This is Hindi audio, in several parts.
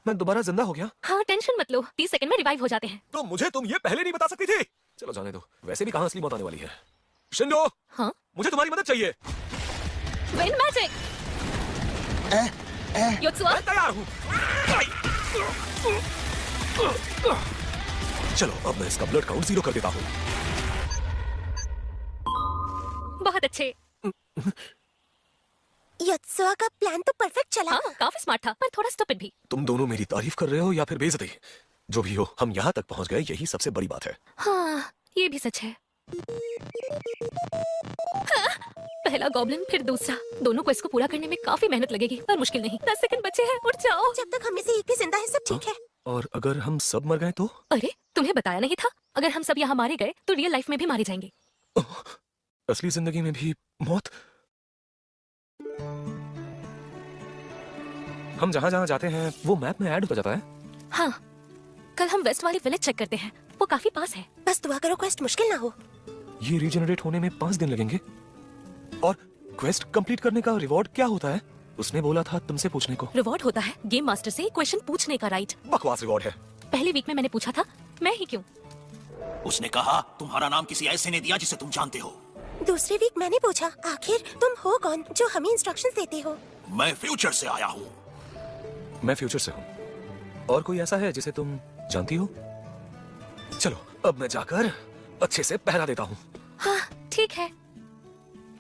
मैं दोबारा जिंदा हो गया? हाँ टेंशन मत लो, 30 सेकंड में रिवाइव हो जाते हैं। तो मुझे तुम ये पहले नहीं बता सकती थी? चलो जाने दो, वैसे भी कहाँ असली मौत आने वाली है। शिंडो, हाँ मुझे तुम्हारी मदद चाहिए। Wind magic. योत्सुआ, मैं तैयार हूँ। चलो अब मैं इसका ब्लड काउंट 0 कर देता हूँ। बहुत अच्छे। योत्सुआ का प्लान तो परफेक्ट चला। हाँ काफी स्मार्ट था, पर थोड़ा स्टूपिड भी। तुम दोनों मेरी तारीफ कर रहे हो या फिर बेइज्जती? जो भी हो, हम यहाँ तक पहुँच गए, यही सबसे बड़ी बात है। हाँ ये भी सच है। हाँ, पहला गॉब्लिन फिर दूसरा, दोनों को इसको पूरा करने में काफी मेहनत लगेगी, पर मुश्किल नहीं। 10 सेकंड बचे हैं, उठ जाओ। जब तक हम में से एक भी जिंदा है सब ठीक है। और अगर हम सब मर गए तो? अरे तुम्हें बताया नहीं था, अगर हम सब यहाँ मारे गए तो रियल लाइफ में भी मारे जाएंगे। असली जिंदगी में भी मौत? हम जहाँ जहाँ जाते हैं वो मैप में ऐड हो जाता है। हाँ कल हम वेस्ट वाली विलेज चेक करते हैं, वो काफी पास है। बस दुआ करो क्वेस्ट मुश्किल ना हो। ये रीजनरेट होने में 5 दिन लगेंगे। और क्वेस्ट कंप्लीट करने का रिवॉर्ड क्या होता है? उसने बोला था तुमसे पूछने को। रिवॉर्ड होता है गेम मास्टर से क्वेश्चन पूछने का राइट। बकवास रिवॉर्ड है। पहले वीक में मैंने पूछा था, मैं ही क्यों। उसने कहा तुम्हारा नाम किसी ऐसे ने दिया जिसे तुम जानते हो। दूसरे वीक मैंने पूछा, आखिर तुम हो कौन जो हमें इंस्ट्रक्शंस देते हो? मैं फ्यूचर से आया हूँ। मैं फ्यूचर से हूँ। और कोई ऐसा है जिसे तुम जानती हो? चलो अब मैं जाकर अच्छे से पहरा देता हूँ। हाँ ठीक है।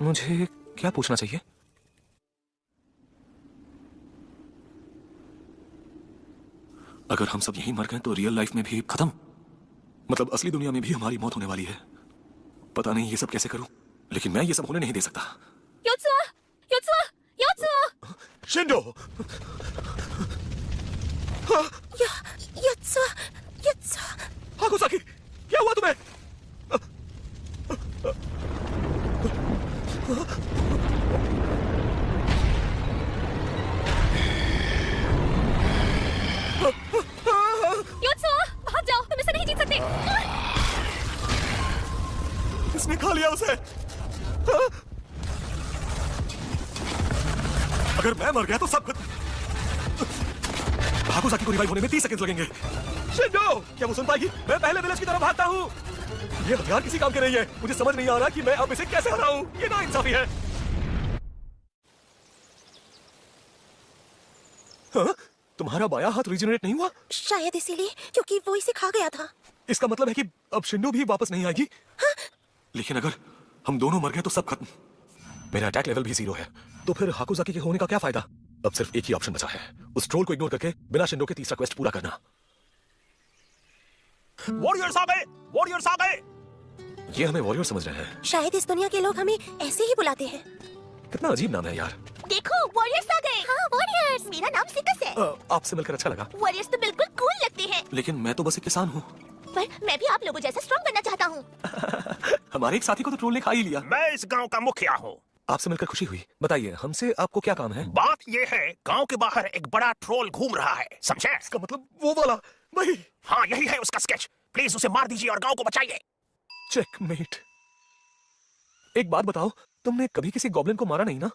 मुझे क्या पूछना चाहिए? अगर हम सब यहीं मर गए तो रियल लाइफ में भी खत्म, मतलब असली दुनिया में भी हमारी मौत होने वाली है। पता नहीं ये सब कैसे करूं, लेकिन मैं ये सब होने नहीं दे सकता। योत्सुआ, योत्सुआ, योत्सुआ। शिंडो! योत्सुआ, योत्सुआ। हाकुसाकी, क्या हुआ तुम्हें? योत्सुआ, भाग जाओ, तुम इसे नहीं जीत सकते। इसने खा लिया उसे। अगर मैं मर गया तो सब खत्म। हाकुसाकी को रिवाइव होने में 30 सेकंड लगेंगे। शिंडो, क्या वो सुन पाएगी? मैं पहले विलेज की तरफ भागता हूँ। ये हथियार किसी काम के नहीं है। मुझे समझ नहीं आ रहा कि मैं अब इसे कैसे हराऊं। ये नाइंसाफी है। हाँ? तुम्हारा बायां हाथ रीजनरेट नहीं हुआ? शायद इसीलिए, क्योंकि वो इसे खा गया था। इसका मतलब है कि अब शिंडो भी वापस नहीं आएगी? हाँ? लेकिन अगर हम दोनों मर गए तो सब खत्म। मेरा अटैक लेवल भी 0 है, तो फिर हाकुसाकी के होने का क्या फायदा? अब सिर्फ एक ही ऑप्शन बचा है, उस ट्रोल को इग्नोर करके बिना शिंडो के तीसरा क्वेस्ट पूरा करना। वॉरियर्स आ गए! वॉरियर्स आ गए! ये हमें वॉरियर समझ रहे हैं। शायद इस दुनिया के लोग हमें ऐसे ही बुलाते हैं। कितना अजीब नाम है यार। देखो वॉरियर्स आ गए। हाँ वॉरियर्स, मेरा नाम सिकस है। आपसे मिलकर अच्छा लगा। वॉरियर्स तो बिल्कुल कूल लगते हैं। लेकिन मैं तो बस एक किसान हूँ। पर मैं भी आप लोगों जैसा स्ट्रॉन्ग बनना चाहता हूँ। हमारे एक साथी को तो ट्रोल ने खा ही लिया। मैं इस गांव का मुखिया हूँ। आपसे मिलकर खुशी हुई। बताइए हमसे आपको क्या काम है? बात ये है, गांव के बाहर एक बड़ा ट्रोल घूम रहा है, समझे? इसका मतलब वो वाला वही? हाँ यही है उसका स्केच। प्लीज उसे मार दीजिए और गांव को बचाइए। चेकमेट। एक बात बताओ, तुमने कभी किसी गॉब्लिन को मारा नहीं ना?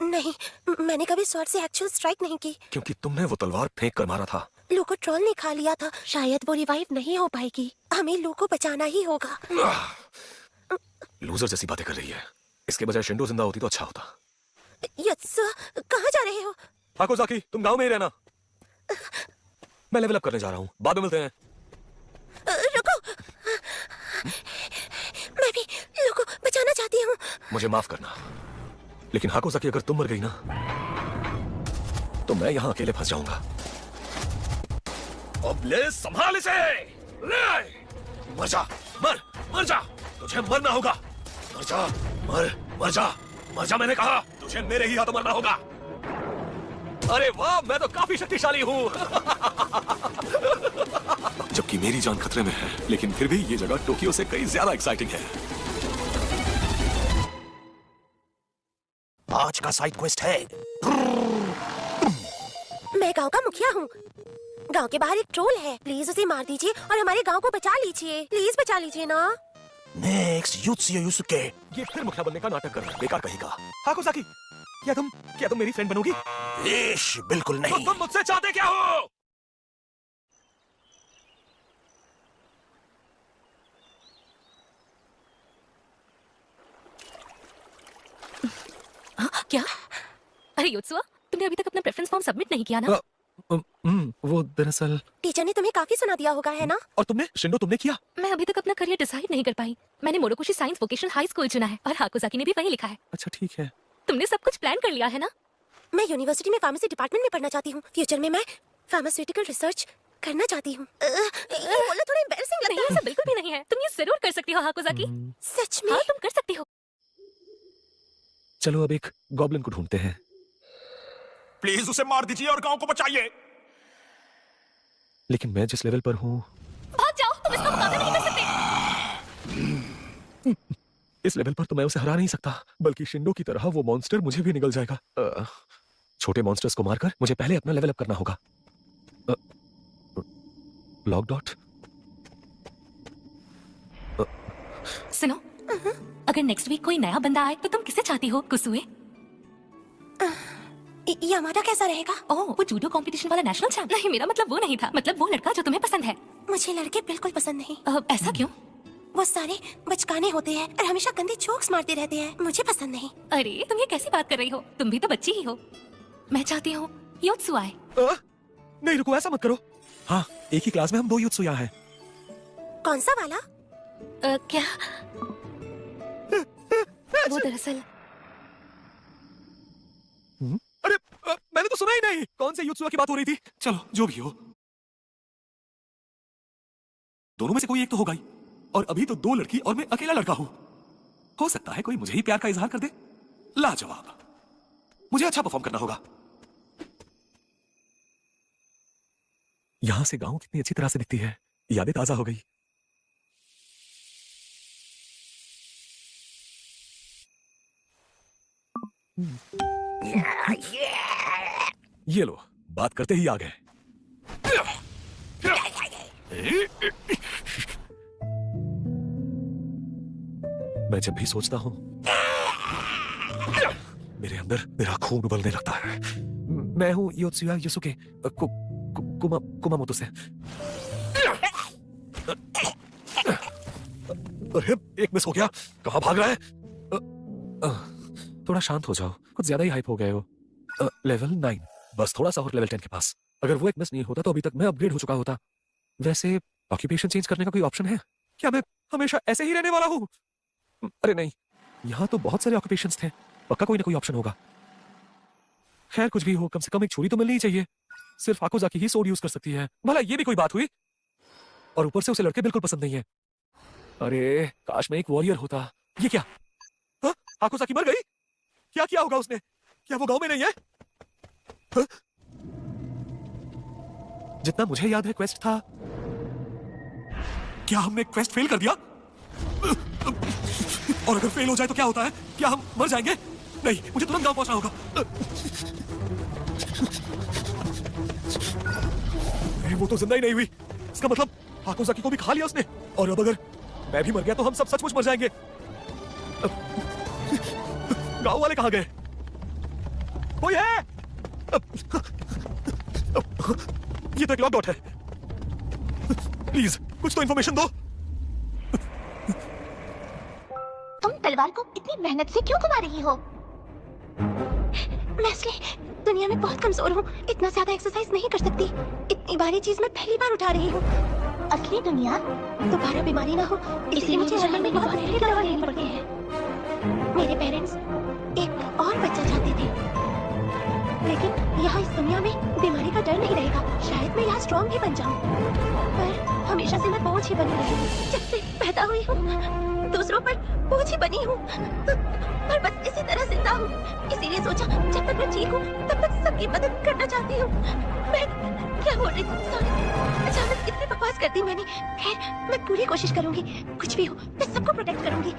नहीं, मैंने कभी स्वॉर्ड से एक्चुअल स्ट्राइक नहीं की। क्योंकि तुमने वो तलवार फेंक कर मारा था। लू को ट्रोल ने खा लिया था, शायद वो रिवाइव नहीं हो पाएगी। हमें लू को बचाना ही होगा। लूजर जैसी बातें कर रही है। इसके बजाय शिंडो जिंदा होती तो अच्छा होता। योत्सुआ, कहाँ जा रहे हो? हाकुसाकी, तुम गांव में ही रहना। मैं लेवल अप करने जा रहा हूँ, बाद में मिलते हैं। रुको, मैं भी लू को बचाना चाहती हूँ। मुझे माफ करना, लेकिन हाकुसाकी अगर तुम मर गई ना तो मैं यहाँ अकेले फंस जाऊंगा। अब ले संभाल इसे। ले मर जा, मर जा, तुझे मरना होगा। मर जा, मर जा, मैंने कहा तुझे मेरे ही हाथों मरना होगा। अरे वाह, मैं तो काफी शक्तिशाली हूँ। जबकि मेरी जान खतरे में है, लेकिन फिर भी ये जगह टोक्यो से कई ज्यादा एक्साइटिंग है। आज का साइड क्वेस्ट है। मैं गांव का मुखिया हूँ। गांव के बाहर एक ट्रोल है, प्लीज उसे मार दीजिए और हमारे गांव को बचा लीजिए। प्लीज बचा लीजिए ना। Next युत्सुया Yusuke. ये फिर मुखिया बनने का नाटक कर रहा है, बेकार कहेगा। हाकुसाकी, क्या तुम मेरी फ्रेंड बनोगी? बिल्कुल नहीं। तो तुम मुझसे चाहते क्या हो? क्या? अरे योत्सुआ, तुमने अभी तक अपना प्रेफरेंस फॉर्म सबमिट नहीं किया ना? वो दरअसल। टीचर ने तुम्हें काफी सुना दिया होगा, है ना? और तुमने शिंडो तुमने किया? मैं अभी तक अपना करियर डिसाइड नहीं कर पाई। मैंने मोरोकोशी साइंस वोकेशनल हाई स्कूल चुना है और हाकुसाकी ने भी वही लिखा है। अच्छा ठीक है। तुमने सब कुछ प्लान कर लिया है ना? मैं यूनिवर्सिटी में फार्मेसी डिपार्टमेंट में पढ़ना चाहती हूँ। फ्यूचर में मैं फार्मास्यूटिकल रिसर्च करना चाहती हूँ। ये बोलना थोड़ा एम्बैरेसिंग लगता नहीं, है। ऐसा बिल्कुल भी नहीं है। तुम ये जरूर कर सकती हो हाकुसाकी। सच में? हाँ, तुम कर सकती हो। चलो अब एक गॉब्लिन को ढूंढते हैं। प्लीज उसे मार दीजिए और गांव को बचाइए। लेकिन मैं जिस लेवल पर हूँ, भाग जाओ, तुम इसका मुकाबला नहीं कर सकते। इस लेवल पर तो मैं उसे हरा नहीं सकता, बल्कि शिंडो की तरह वो मॉन्स्टर मुझे भी निगल जाएगा। छोटे मॉन्स्टर्स को मारकर मुझे पहले अपना लेवल अप करना होगा। Lock dot. सुनो, अगर नेक्स्ट वीक कोई नया बंदा आए तो तुम किसे चाहती हो, कुसुए? यामाडा कैसा रहेगा? ओह, वो जूडो कंपटीशन वाला नेशनल चैंप? नहीं, मेरा मतलब वो नहीं था। मतलब वो लड़का जो तुम्हें पसंद है। मुझे लड़के बिल्कुल पसंद नहीं। ऐसा क्यों? वो सारे बचकाने होते हैं और हमेशा गंदे जोक्स मारते रहते हैं। मुझे पसंद नहीं। अरे, तुम ये कैसी बात कर रही हो? तुम भी तो बच्ची ही हो। मैं चाहती हूँ योत्सु आए। नहीं रुको, ऐसा मत करो। हाँ, एक ही क्लास में हम 2 युत्सुया हैं। कौन सा वाला? क्या? वो दरअसल अरे मैंने तो सुना ही नहीं। कौन से युत्सुया की बात हो रही थी? चलो जो भी हो, दोनों में से कोई एक तो होगा ही। और अभी तो 2 लड़की और मैं अकेला लड़का हूं। हो सकता है कोई मुझे ही प्यार का इजहार कर दे। लाजवाब। मुझे अच्छा परफॉर्म करना होगा। यहां से गांव कितनी अच्छी तरह से दिखती है। यादें ताजा हो गई। ये लो, बात करते ही आ गए। मैं जब भी सोचता हूं, मेरे अंदर मेरा खून उबलने लगता है। मैं हूं योत्सुया युसुके कुमामोतो से। अरे एक मिस हो गया। कहां भाग रहा है? थोड़ा शांत हो जाओ, कुछ ज्यादा ही हाइप हो गए हो। लेवल 9, बस थोड़ा सा और लेवल 10 के पास। अगर वो एक मिस नहीं होता तो अभी तक मैं अपग्रेड हो चुका होता। वैसे ऑक्यूपेशन चेंज करने का कोई ऑप्शन है क्या? मैं हमेशा ऐसे ही रहने वाला हूँ? अरे नहीं, यहाँ तो बहुत सारे ऑक्यूपेशंस थे। पक्का कोई ना कोई ऑप्शन होगा। खैर कुछ भी हो, कम से कम एक छुरी तो मिलनी ही चाहिए। सिर्फ हाकुसाकी ही सोड यूज कर सकती है। भला ये भी कोई बात हुई? और ऊपर से उसे लड़के बिल्कुल पसंद नहीं है। अरे काश मैं एक वॉरियर होता। ये क्या? हाँ? हाकुसाकी मर गई? क्या किया होगा उसने? क्या वो गांव में नहीं है? हाँ? जितना मुझे याद है क्वेस्ट था। क्या हमने क्वेस्ट फेल कर दिया? और अगर फेल हो जाए तो क्या होता है? क्या हम मर जाएंगे? नहीं, मुझे तुरंत गांव पहुंचना होगा। वो तो जिंदा ही नहीं हुई। इसका मतलब हाकुसाकी को भी खा लिया उसने। और अब अगर मैं भी मर गया तो हम सब सचमुच मर जाएंगे। गांव वाले कहां गए? कोई है? ये तो एक लॉक डॉट है। प्लीज कुछ तो इंफॉर्मेशन दो। तुम तलवार को इतनी मेहनत से क्यों घुमा रही हो? मैं इसलिए दुनिया में बहुत कमजोर हूँ। इतना ज्यादा एक्सरसाइज नहीं कर सकती। इतनी भारी चीज मैं पहली बार उठा रही हूँ। असली दुनिया दोबारा बीमारी ना हो, इसलिए मुझे लंदन में बहुत महंगी दवा लेनी पड़ती है। मेरे पेरेंट्स एक और बच्चा चाहते थे, लेकिन यहाँ इस दुनिया में बीमारी का डर नहीं रहेगा। शायद मैं यहाँ स्ट्रॉन्ग भी बन जाऊँ, पर हमेशा से मैं बोझ ही बनी रही। जब से पैदा हुई हूँ दूसरों पर बोझ ही बनी हूँ, पर बस इसी तरह जिंदा हूँ। इसीलिए सोचा जब तक मैं ठीक हूँ तब तक सबकी मदद करना चाहती हूँ। मैं क्या बोल रही थी? अचानक इतनी बकवास कर दी मैंने। खैर मैं पूरी कोशिश करूंगी। कुछ भी हो मैं सबको प्रोटेक्ट करूंगी।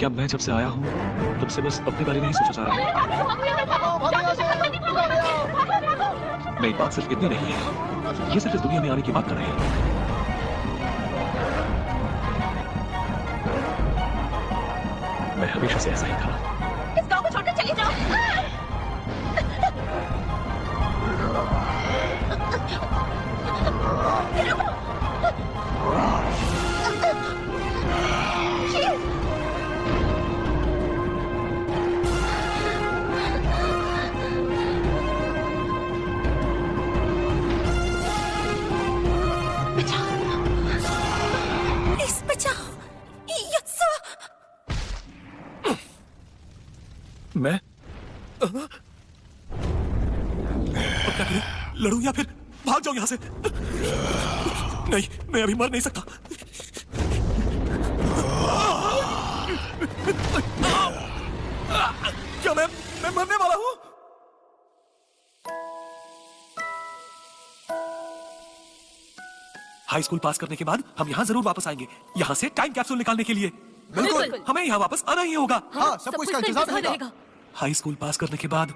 मैं जब से आया हूँ तब से बस अपने बारे में ही सोचा जा रहा है। नहीं, बात सिर्फ इतनी नहीं है। ये सिर्फ इस दुनिया में आने की बात कर रहे हैं। मैं हमेशा से ऐसा ही था। इस गांव को छोड़कर चले जाओ। रुको। बचाओ प्लीज बचाओ युत्सु। मैं अब क्या करूं? लड़ूं या फिर भाग जाऊं यहां से? नहीं, मैं अभी मर नहीं सकता। क्या मैं मरने वाला हूं? हाई स्कूल पास करने के बाद हम यहाँ जरूर वापस आएंगे, यहाँ से टाइम कैप्सूल निकालने के लिए। बिल्कुल। हमें यहाँ वापस आना ही होगा। हाँ, सब कुछ का इंतजार रहेगा। हाई स्कूल पास करने के बाद